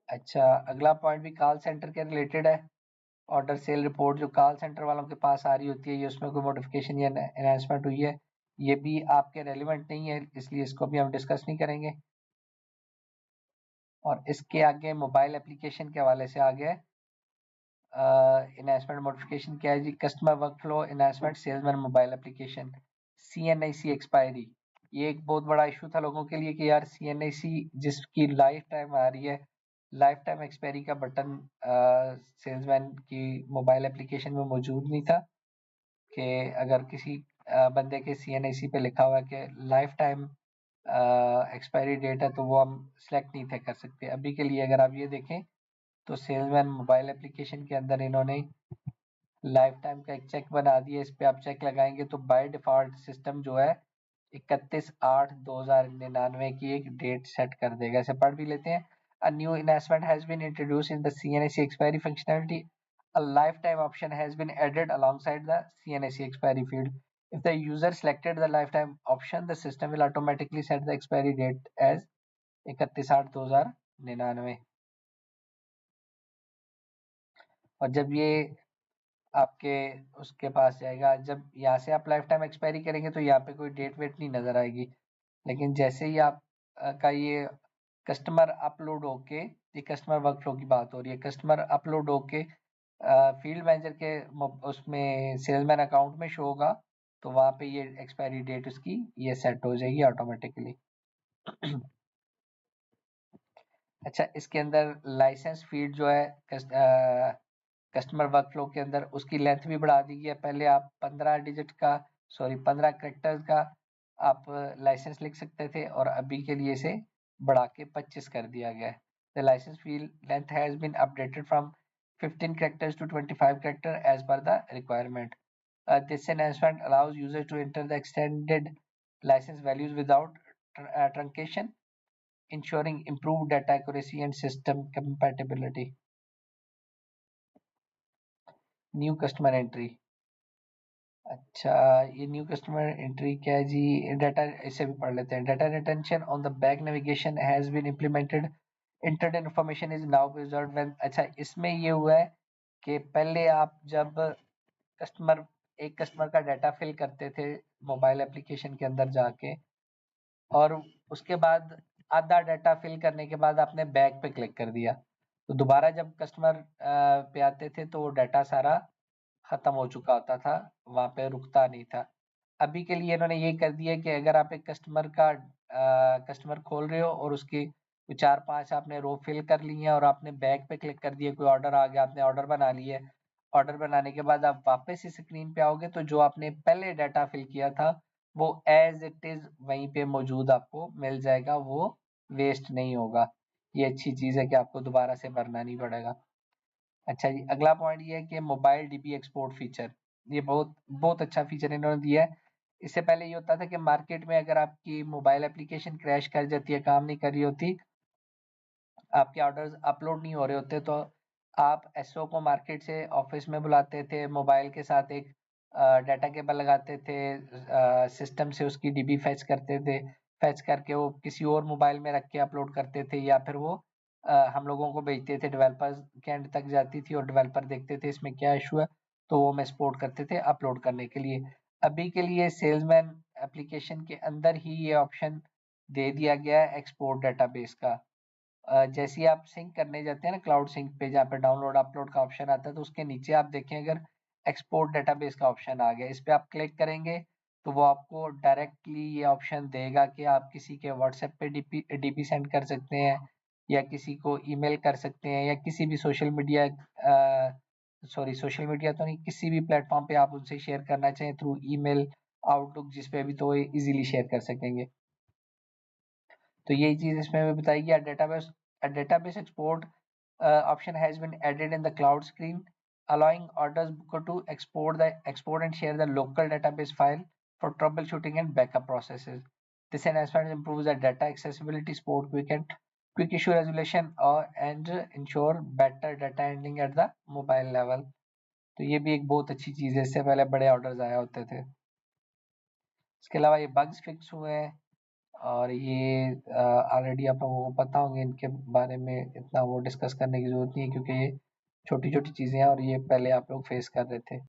अच्छा, अगला पॉइंट भी कॉल सेंटर के रिलेटेड है। ऑर्डर सेल रिपोर्ट जो कॉल सेंटर वालों के पास आ रही होती है, ये उसमें कोई मॉडिफिकेशन या एनहांसमेंट हुई है, ये भी आपके रेलिवेंट नहीं है, इसलिए इसको भी हम डिस्कस नहीं करेंगे। और इसके आगे मोबाइल एप्लीकेशन के हवाले से आ गया है। इन्वेस्टमेंट मॉडिफिकेशन क्या है जी? Customer workflow investment salesman mobile application CNIC expiry. ये एक बहुत बड़ा इशू था लोगों के लिए कि यार CNIC जिसकी लाइफ टाइम आ रही है, लाइफ टाइम एक्सपायरी का बटन सेल्समैन की मोबाइल एप्लीकेशन में मौजूद नहीं था कि अगर किसी बंदे के CNIC पे लिखा हुआ है कि लाइफ टाइम एक्सपायरी डेट है तो वो हम सेलेक्ट नहीं थे कर सकते। अभी के लिए अगर आप ये देखें तो सेल्समैन मोबाइल एप्लीकेशन के अंदर इन्होंने लाइफ टाइम का एक चेक बना दिया। इस पे आप चेक लगाएंगे तो बाय डिफॉल्ट सिस्टम जो है 31/8/2099 की एक डेट सेट कर देगा। इसे पढ़ भी लेते हैं। A new enhancement has been introduced in the CNIC expiry functionality. A lifetime option has been added alongside the CNIC expiry field. If the user selected the lifetime option, the system will automatically set the expiry date as 31/8/2099। और जब ये आपके उसके पास जाएगा, जब यहाँ से आप लाइफ टाइम एक्सपायरी करेंगे तो यहाँ पे कोई डेट वेट नहीं नजर आएगी। लेकिन जैसे ही आप का ये कस्टमर अपलोड होके, ये कस्टमर वर्कफ्लो की बात हो रही है, कस्टमर अपलोड होके फील्ड मैनेजर के उसमें सेल्समैन अकाउंट में शो होगा तो वहाँ पे ये एक्सपायरी डेट उसकी ये सेट हो जाएगी ऑटोमेटिकली। अच्छा, इसके अंदर लाइसेंस फील्ड जो है कस्टमर वर्कफ्लो के अंदर उसकी लेंथ भी बढ़ा दी गई है। पहले आप 15 करेक्टर्स का आप लाइसेंस लिख सकते थे और अभी के लिए इसे बढ़ा के 25 कर दिया गया है। The licence field length has been updated from 15 characters to 25 character as per the requirement. This enhancement allows users to enter the extended license values without truncation, ensuring improved data accuracy and system compatibility. New customer entry. अच्छा, ये new customer entry क्या है जी? Data, इसे भी पढ़ लेते हैं। Data retention on the back navigation has been implemented. Entered information is now preserved when. अच्छा, इसमें ये हुआ है कि पहले आप जब कस्टमर एक कस्टमर का डाटा फिल करते थे मोबाइल एप्लीकेशन के अंदर जाके, और उसके बाद आधा डाटा फिल करने के बाद आपने बैक पे क्लिक कर दिया तो दोबारा जब कस्टमर पे आते थे तो वो डाटा सारा खत्म हो चुका होता था, वहां पे रुकता नहीं था। अभी के लिए इन्होंने ये कर दिया कि अगर आप एक कस्टमर खोल रहे हो और उसकी 4-5 आपने रो फिल कर ली है और आपने बैक पे क्लिक कर दिया, कोई ऑर्डर आ गया, आपने ऑर्डर बना लिया है। ऑर्डर बनाने के बाद आप वापस इस स्क्रीन पे आओगे तो जो आपने पहले डाटा फिल किया था वो एज इट इज वहीं पे मौजूद आपको मिल जाएगा, वो वेस्ट नहीं होगा। ये अच्छी चीज है कि आपको दोबारा से भरना नहीं पड़ेगा। अच्छा जी, अगला पॉइंट ये है कि मोबाइल डीबी एक्सपोर्ट फीचर। ये बहुत बहुत अच्छा फीचर इन्होंने दिया है। इससे पहले ये होता था कि मार्केट में अगर आपकी मोबाइल एप्लीकेशन क्रैश कर जाती है, काम नहीं कर रही होती, आपके ऑर्डर्स अपलोड नहीं हो रहे होते, तो आप एसओ को मार्केट से ऑफिस में बुलाते थे, मोबाइल के साथ एक डाटा केबल लगाते थे, सिस्टम से उसकी डीबी फैच करते थे, फैच करके वो किसी और मोबाइल में रख के अपलोड करते थे, या फिर वो हम लोगों को भेजते थे, डेवलपर्स के एंड तक जाती थी और डेवलपर देखते थे इसमें क्या इशू है तो वो हम एक्सपोर्ट करते थे अपलोड करने के लिए। अभी के लिए सेल्समैन एप्लीकेशन के अंदर ही ये ऑप्शन दे दिया गया है एक्सपोर्ट डाटाबेस का। जैसे ही आप सिंक करने जाते हैं ना क्लाउड सिंक पे, जहाँ पे डाउनलोड अपलोड का ऑप्शन आता है, तो उसके नीचे आप देखें अगर एक्सपोर्ट डेटाबेस का ऑप्शन आ गया, इस पे आप क्लिक करेंगे तो वो आपको डायरेक्टली ये ऑप्शन देगा कि आप किसी के व्हाट्सएप पे डीपी सेंड कर सकते हैं, या किसी को ईमेल कर सकते हैं, या किसी भी सोशल मीडिया तो नहीं, किसी भी प्लेटफॉर्म पे आप उनसे शेयर करना चाहें थ्रू ईमेल, आउटलुक, जिस पे भी, तो इजीली शेयर कर सकेंगे। तो यही चीज इसमें भी बताई गई। Database export option has been added in the cloud screen, allowing orders booker to export and share the local database file for troubleshooting and backup processes. This enhancement improves the data accessibility, support quick issue resolution, and ensure better data handling at the mobile level. तो ये भी एक बहुत अच्छी चीज है, इससे पहले बड़े ऑर्डर्स आया होते थे। इसके अलावा ये बग्स फिक्स हुए हैं, और ये ऑलरेडी आप लोगों को पता होंगे, इनके बारे में इतना वो डिस्कस करने की ज़रूरत नहीं है क्योंकि ये छोटी-छोटी चीज़ें हैं और ये पहले आप लोग फेस कर रहे थे।